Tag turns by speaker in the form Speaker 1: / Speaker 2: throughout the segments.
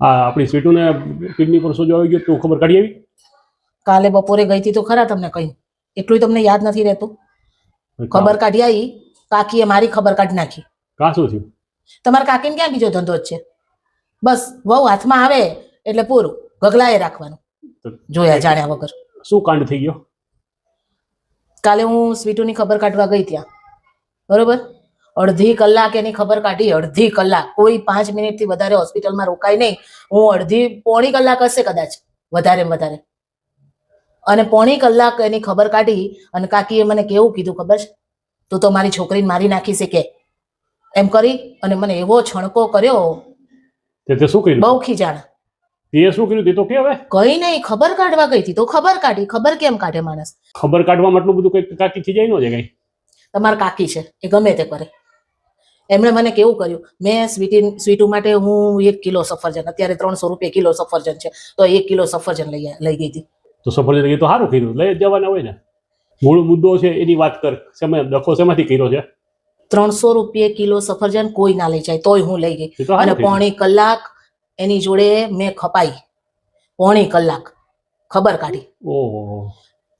Speaker 1: હા આપણી સ્વીટુને કિડની પર સોજો આવી ગયો, તું ખબર કાઢી આવી?
Speaker 2: કાલે બપોરે ગઈ હતી તો ખરા તમને કહી, એટલું તમને યાદ નથી રહેતું? ખબર કાઢી આવી, કાકીએ મારી ખબર કાઢી નાખી.
Speaker 1: કાં શું થયું?
Speaker 2: તમારા કાકીને ક્યાં બીજો ધંધો જ છે? બસ વહુ હાથમાં આવે એટલે પૂરું, ગગલાએ રાખવાનું, જોયા જાણ્યા વગર.
Speaker 1: શું કાંડ થઈ ગયો?
Speaker 2: કાલે હું સ્વીટુની ખબર કાઢવા ગઈ ત્યાં, બરોબર? અડધી કલાક એની ખબર કાઢી, અડધી કલાક, કોઈ 5 મિનિટથી વધારે હોસ્પિટલમાં રોકાય નહીં. હું અડધી પોણી કલાક હશે કદાચ, વધારે વધારે. અને પોણી કલાક એની ખબર કાઢી અને કાકીએ મને કેવું કીધું ખબર છે? તું તો મારી છોકરીને મારી નાખી છે કે, એમ કરી અને મને એવો છણકો કર્યો.
Speaker 1: તે શું કર્યું?
Speaker 2: બહુ ખીજાણ.
Speaker 1: તે શું કર્યું તે તો કે હવે?
Speaker 2: કઈ નહીં, ખબર કાઢવા ગઈ હતી તો ખબર કાઢી. ખબર કેમ કાઢે માણસ?
Speaker 1: ખબર કાઢવામાં એટલું બધું કઈ કાકી ખીજાય ન જાય કઈ?
Speaker 2: તમારા કાકી છે એ ગમે તે કરે. એમણે મને કેવું કર્યું, મેં સ્વીટુ માટે હું 1 કિલો સફરજન, અત્યારે 300 રૂપિયા કિલો સફરજન છે, તો 1 કિલો સફરજન લઈ ગઈ હતી.
Speaker 1: તો સફરજન એ તો સારું કર્યું, લઈ જ જવાના હોય ને. મૂળ મુદ્દો છે એની વાત કર, સમય ડખો શેમાંથી કર્યો છે?
Speaker 2: 300 રૂપિયા કિલો સફરજન કોઈ ના લઈ જાય, તોય હું લઈ ગઈ.
Speaker 1: એ તો સારું
Speaker 2: અને
Speaker 1: કર્યું.
Speaker 2: પોણી કલાક એની જોડે મેં ખપાઈ, પોણી કલાક ખબર કાઢી.
Speaker 1: ઓહો.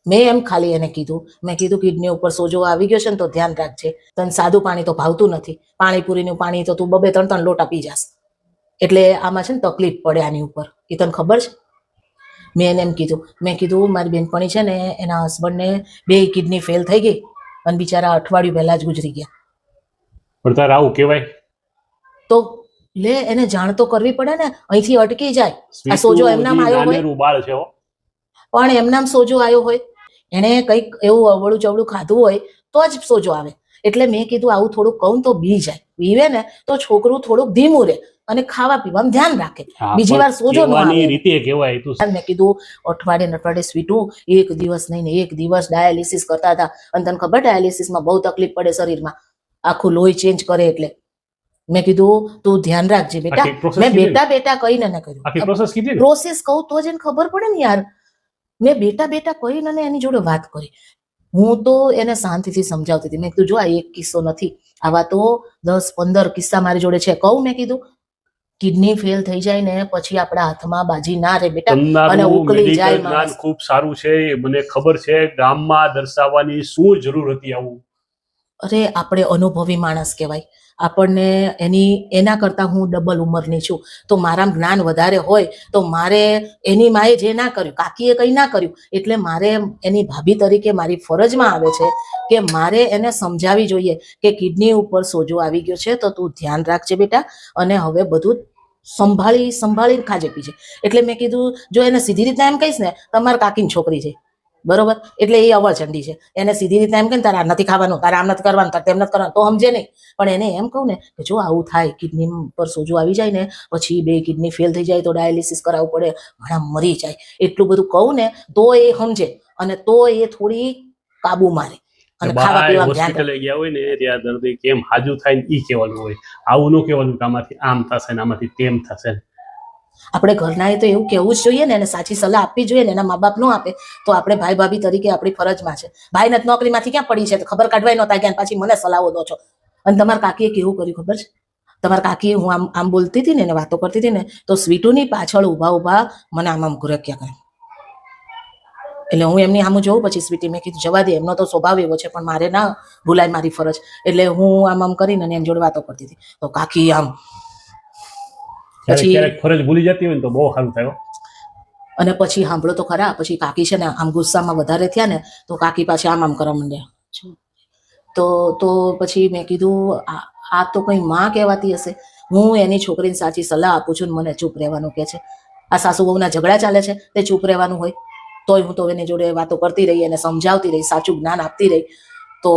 Speaker 2: મેં એમ ખાલી એને કીધું, મેં કીધું કિડની ઉપર સોજો આવી ગયો છે ને તો ધ્યાન રાખજે, તને સાદું પાણી તો ભાવતું નથી, પાણીપુરીનું પાણી તો તું 2-3 લોટા પી જાસ, એટલે આમાં છે ને તકલીફ પડે આની ઉપર, એ તને ખબર છે? મેં એને એમ કીધું, મેં કીધું મારી બેનપણી છે ને એના હસબન્ડને 2 કિડની ફેલ થઈ ગઈ અને બિચારા અઠવાડિયું પહેલા જ ગુજરી ગયા.
Speaker 1: પણ તારે આવું કહેવાય?
Speaker 2: તો લે એને જાણ તો કરવી પડે ને, અહીંથી અટકી જાય. આ સોજો એમનામ આવ્યો હોય,
Speaker 1: નાનેરું બાળ છે હો.
Speaker 2: પણ એમનામ સોજો આવ્યો હોય, એને કંઈક એવું અવળું ચવડું ખાધું હોય તો જ સોજો આવે. એટલે મેં કીધું આવું થોડુંક કહું તો બી જાય, બીવે ને તો છોકરું થોડુંક ધીમું રહે અને ખાવા પીવામાં ધ્યાન રાખે,
Speaker 1: હા,
Speaker 2: બીજી વાર સોજો ન
Speaker 1: કહેવાની
Speaker 2: આવે.
Speaker 1: રીતે કહેવાય તું.
Speaker 2: મેં કીધું અઠવાડિયે સ્વીટું 1 દિવસ નહીં ને 1 દિવસ ડાયાલિસિસ કરતા હતા, અને તને ખબર ડાયાલિસિસમાં બહુ તકલીફ પડે શરીરમાં, આખું લોહી ચેન્જ કરે. એટલે મેં કીધું તું ધ્યાન રાખજે બેટા.
Speaker 1: આખી process
Speaker 2: મેં
Speaker 1: કીધી ને?
Speaker 2: બેટા કહીને ન
Speaker 1: આખી
Speaker 2: કર્યું,
Speaker 1: પ્રોસેસ કીધી ને?
Speaker 2: પ્રોસેસ કહું તો જ એને ખબર પડે ને યાર. મેં બેટા કહીને એની જોડે વાત કરી. હું તો એને શાંતિથી સમજાવતી હતી. મેં કીધું જો આ એક કિસ્સો નથી, આવા તો 10-15 કિસ્સા મારી જોડે છે. કહું મેં કીધું કિડની ફેલ થઈ જાય ને પછી આપણા હાથમાં બાજી ના રે બેટા, અને
Speaker 1: તમારું
Speaker 2: ઉકલી
Speaker 1: medical
Speaker 2: જાય
Speaker 1: જ્ઞાન
Speaker 2: માણસ.
Speaker 1: ખૂબ સારું છે, એ મને ખબર છે. ગામમાં દર્શાવવાની શું જરૂર હતી આવું?
Speaker 2: અરે આપણે અનુભવી માણસ કહેવાય, આપણને એના કરતા હું ડબલ ઉંમરની છું, તો મારા જ્ઞાન વધારે હોય તો મારે એની માએ જે ના કર્યું, કાકીએ કંઈ ના કર્યું, એટલે મારે એની ભાભી તરીકે મારી ફરજમાં આવે છે કે મારે એને સમજાવી જોઈએ કે કિડની ઉપર સોજો આવી ગયો છે તો તું ધ્યાન રાખજે બેટા, અને હવે બધું સંભાળીને ખાજે પીજે. એટલે મેં કીધું જો એને સીધી રીતના એમ કહીશ ને, તમારા કાકીની છોકરી છે બરોબર, એટલે એ અવળચંડી છે, એને સીધી રીતના એમ કે તારે આ નથી ખાવાનું, તારે આમ નથી કરવાનું, તારે તેમ નથી કરવાનું, તો સમજે નહીં. પણ એને એમ કહું ને કે જો આવું થાય, કિડની પર સોજો આવી જાય ને પછી 2 કિડની ફેલ થઈ જાય તો ડાયાલિસિસ કરાવવું પડે, ઘણા મરી જાય, એટલું બધું કહું ને તો એ સમજે, અને તો એ થોડી કાબુ મારે અને ખાવા પીવાનું ધ્યાન
Speaker 1: હોસ્પિટલે ગયા હોય ને ત્યાં દર્દી કેમ હાજુ થાય ને ઈ કહેવાનું હોય, આવું ન કહેવાનું કે આમાંથી આમ થશે ને આમાંથી તેમ થશે.
Speaker 2: આપણે ઘરનાએ તો એવું કહેવું જ જોઈએ ને, એને સાચી સલાહ આપવી જોઈએ ને. એના મા બાપ ન આપે તો આપણે ભાઈ ભાભી તરીકે આપણી ફરજમાં છે. ભાઈ નથી નોકરીમાંથી ક્યાં પડી છે, ખબર કાઢવાય નહોતા ગયા, પાછી મને સલાહો દો છો. અને તમારા કાકીએ કેવું કર્યું ખબર છે? તમારા કાકીએ હું આમ બોલતી હતી ને, એને વાતો કરતી હતી ને, તો સ્વીટુની પાછળ ઊભા મને આમ ગુરક્યા કરે. એટલે હું એમની સામું જોઉં, પછી સ્વીટી મેં કીધું જવા દે, એમનો તો સ્વભાવ એવો છે, પણ મારે ના ભૂલાય મારી ફરજ. એટલે હું આમ કરીને એની જોડે વાતો કરતી હતી, તો કાકી આમ પછી
Speaker 1: ફરજ ભૂલી જતી હોય ને તો બહુ સારું થાય.
Speaker 2: અને પછી સાંભળો તો ખરા, પછી કાકી છે ને આમ ગુસ્સામાં વધારે થયા ને તો કાકી પાછી આમ કરવા માંડ્યા. તો પછી મેં કીધું આ તો કઈ માં કહેવાતી હશે. હું એની છોકરીને સાચી સલાહ આપું છું ને મને ચૂપ રહેવાનું કહે છે. આ સાસુ વહુના ઝઘડા ચાલે છે તે ચૂપ રહેવાનું હોય? તોય હું તો એની જોડે વાતો કરતી રહી, એને સમજાવતી રહી, સાચું જ્ઞાન આપતી રહી. તો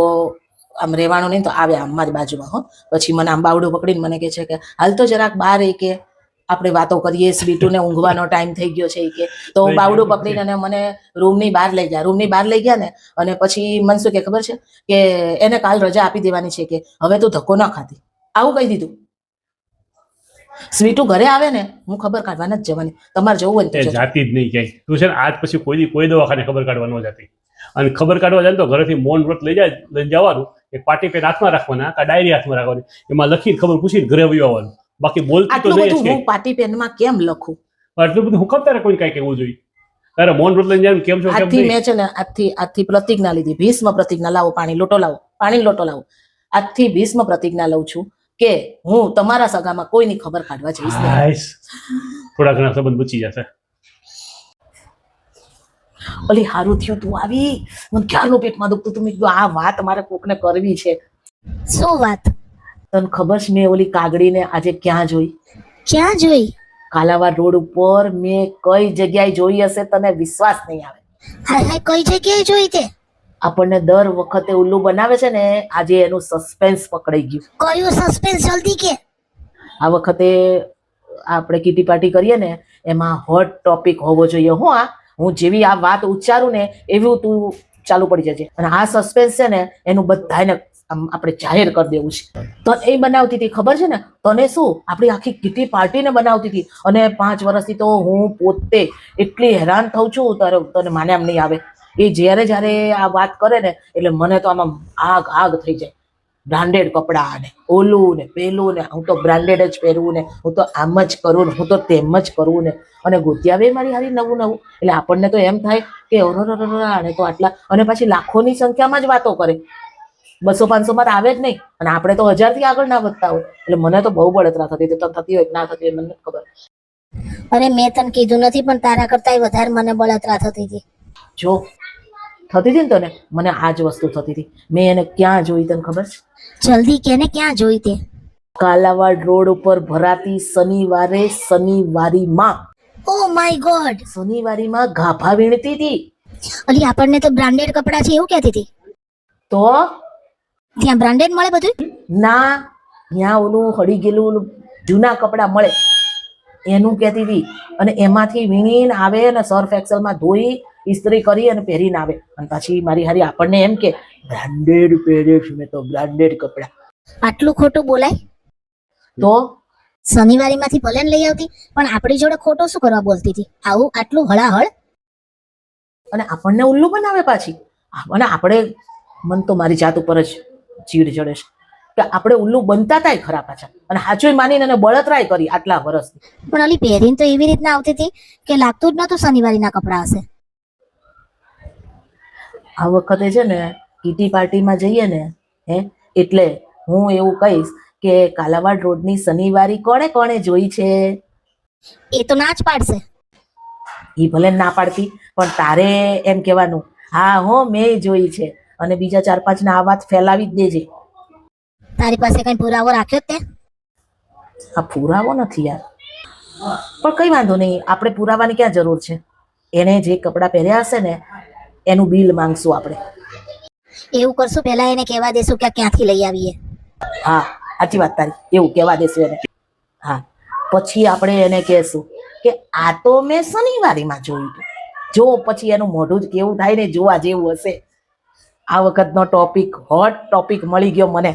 Speaker 2: આમ રહેવાનું નહીં તો આવે આમ મારી બાજુમાં હો. પછી મને આમ બાવડું પકડીને મને કહે છે કે હાલ તો જરાક બહાર, એ કે આપણે વાતો કરીએ, સ્વીટુને ઊંઘવાનો ટાઈમ થઈ ગયો છે, એ કે. તો બાવડું પકડીને અને મને રૂમની બહાર લઈ ગયા ને, અને પછી મને શું કે ખબર છે કે એને કાલ રજા આપી દેવાની છે, કે હવે તું ધક્કો ના ખાતી, આવું કહી દીધું. સ્વીટુ ઘરે આવે ને હું ખબર કાઢવા નથી જવાની, તમારે જવું હોય ને
Speaker 1: જાતી જ નહીં ક્યાંય. તું છે ને આજ પછી કોઈ દવાખાને ખબર કાઢવા ન જતી, અને ખબર કાઢવા જાય તો ઘરેથી મૌન વ્રત લઈ જવાનું, એક પાટી પેન હાથમાં રાખવાના, કા ડાયરી હાથમાં રાખવાની, એમાં લખીને ખબર પૂછીને ઘરે વહી આવવાનું. બાકી બોલતું તો
Speaker 2: આટલું
Speaker 1: નહીં જ
Speaker 2: બધું
Speaker 1: કંઈ.
Speaker 2: હું પાટી પેનમાં કેમ લખું?
Speaker 1: આટલું બધું હું તારે કોઈ કઈ કહેવું જોઈએ? તારે મૌન વ્રત લઈને જાય કેમ છો કેમ
Speaker 2: આજથી
Speaker 1: નહીં?
Speaker 2: મેં છે ને આજથી પ્રતિજ્ઞા લીધી, ભીષ્મ પ્રતિજ્ઞા. લાવો પાણી લોટો લાવો, પાણી લોટો લાવો. આજથી ભીષ્મ પ્રતિજ્ઞા લઉં છું કે હું તમારા સગામાં કોઈની ખબર કાઢવા જઈશ નહીં.
Speaker 1: હાઈશ. થોડા ઘણા સંબંધ બચી જશે.
Speaker 2: ઓલી હારું થયું તું આવી, મને ક્યારનું પેટમાં દુખતું તું. મેં કીધું આ વાત મારે કોકને કરવી છે.
Speaker 3: શું વાત?
Speaker 2: તને ખબર છે મેં ઓલી કાગડીને આજે ક્યાં જોઈ?
Speaker 3: ક્યાં જોઈ?
Speaker 2: કાલાવાડ રોડ ઉપર. મેં કઈ જગ્યાએ જોઈ હશે તને વિશ્વાસ નહીં આવે.
Speaker 3: હાય હાય, કઈ જગ્યાએ જોઈ તે?
Speaker 2: આપણને દર વખતે ઉલ્લુ બનાવે છે ને, આજે એનું સસ્પેન્સ પકડાઈ ગયું.
Speaker 3: કયું સસ્પેન્સ? જલ્દી કે.
Speaker 2: આ વખતે આપણે કીટી પાર્ટી કરીએ ને એમાં હોટ ટોપિક હોવો જોઈએ. હું જેવી આ વાત ઉચ્ચારું ને એવું તું ચાલુ પડી જજે. અને આ સસ્પેન્સ છે ને એનું બધાને આપણે જાહેર કરી દેવું છે. તો એ બનાવતી હતી ખબર છે ને તને? શું આપણી આખી કીટી પાર્ટીને બનાવતી હતી. અને 5 વર્ષથી તો હું પોતે એટલી હેરાન થઉં છું, તને માને એમ નહીં આવે. એ જ્યારે આ વાત કરે ને એટલે મને તો આમાં આગ થઈ જાય. બ્રાન્ડેડ કપડાં ને ઓલું ને પેલું ને, હું તો બ્રાન્ડેડ જ પહેરવું ને, હું તો આમ જ કરું ને, હું તો તેમ જ કરું ને. અને ગોત્યાવે મારી હારી નવું. એટલે આપણને તો એમ થાય કે આને તો આટલા, અને પછી લાખોની સંખ્યામાં જ વાતો કરે. 200-500 માં આવે જ નહીં. અને આપણે તો 1000 થી આગળ ના વધતા હોય. એટલે મને તો બહુ બળતરા થતી હતી. થતી હોય ના થતી હોય મને નથી ખબર.
Speaker 3: અરે મેં તને કીધું નથી, પણ તારા કરતાંય વધારે મને બળતરા થતી હતી.
Speaker 2: જો થતી હતી ને તને, મને આ જ વસ્તુ થતી હતી. મેં એને ક્યાં જોઈ તને ખબર છે?
Speaker 3: જલ્દી કે ને, ક્યાં જોઈ તે?
Speaker 2: કાલાવાડ રોડ ઉપર ભરાતી શનિવારે શનિવારીમાં.
Speaker 3: Oh my God!
Speaker 2: શનિવારીમાં ગાભા વીણતી હતી.
Speaker 3: અલી આપણને તો બ્રાન્ડેડ કપડા છે એવું કહેતી હતી.
Speaker 2: તો
Speaker 3: ત્યાં બ્રાન્ડેડ મળે બધું?
Speaker 2: ના, ત્યાં ઓલું હળી ગયેલું ઓલું જૂના કપડા મળે એનું કહેતી હતી. અને એમાંથી વીણીને આવે ને સર્ફ એક્સેલમાં ધોઈ ઇસ્ત્રી કરી અને પહેરીને આવે. અને પછી મારી હારી આપણને એમ કે બ્રાન્ડેડ પહેરે છે મેં તો, બ્રાન્ડેડ કપડા.
Speaker 3: આટલું ખોટું બોલાય?
Speaker 2: તો
Speaker 3: શનિવારીમાંથી ભલે ને લઈ આવતી, પણ આપણી જોડે ખોટો શું કરવા બોલતી હતી? આવું આટલું હળાહળ?
Speaker 2: અને આપણને ઉલ્લુ બનાવે પાછી. અને આપણે, મન તો મારી જાત ઉપર જ ચીડ ચડે છે કે આપણે ઉલ્લુ બનતા તાય ખરા પાછા. અને હાચોય માનીને એને બળતરાય કરી આટલા વર્ષથી.
Speaker 3: પણ અલી પહેરીને તો એવી રીતના આવતી હતી કે લાગતું જ નતું શનિવારીના કપડા હશે.
Speaker 2: આ વખતે છે ને કીટી પાર્ટીમાં જઈએ ને એટલે હું એવું કહીશ કે કાલાવાડ રોડની શનિવારી કોણે જોઈ છે?
Speaker 3: એ તો ના જ પાડશે.
Speaker 2: એ ભલે ના પાડતી, પણ તારે એમ કહેવાનું હા મેં જોઈ છે. અને બીજા 4-5 ને આ વાત ફેલાવી જ દેજે.
Speaker 3: તારી પાસે કઈ પુરાવો રાખ્યો તે?
Speaker 2: આ પુરાવો નથી યાર, પણ કઈ વાંધો નહીં. આપણે પુરાવાની ક્યાં જરૂર છે? એને જે કપડાં પહેર્યા હશે ને એનું બિલ માંગશું આપણે.
Speaker 3: એવું કરશું, પહેલા એને કહેવા દેશું કે ક્યાંથી લઈ આવીએ.
Speaker 2: હા સાચી વાત તારી, એવું કહેવા દેશું એને. હા, પછી આપણે એને કહેશું કે આ તો મેં શનિવારીમાં જોયું હતું. જો પછી એનું મોઢું જ કેવું થાય ને, જોવા જેવું હશે. આ વખતનો ટોપિક, હોટ ટોપિક મળી ગયો મને.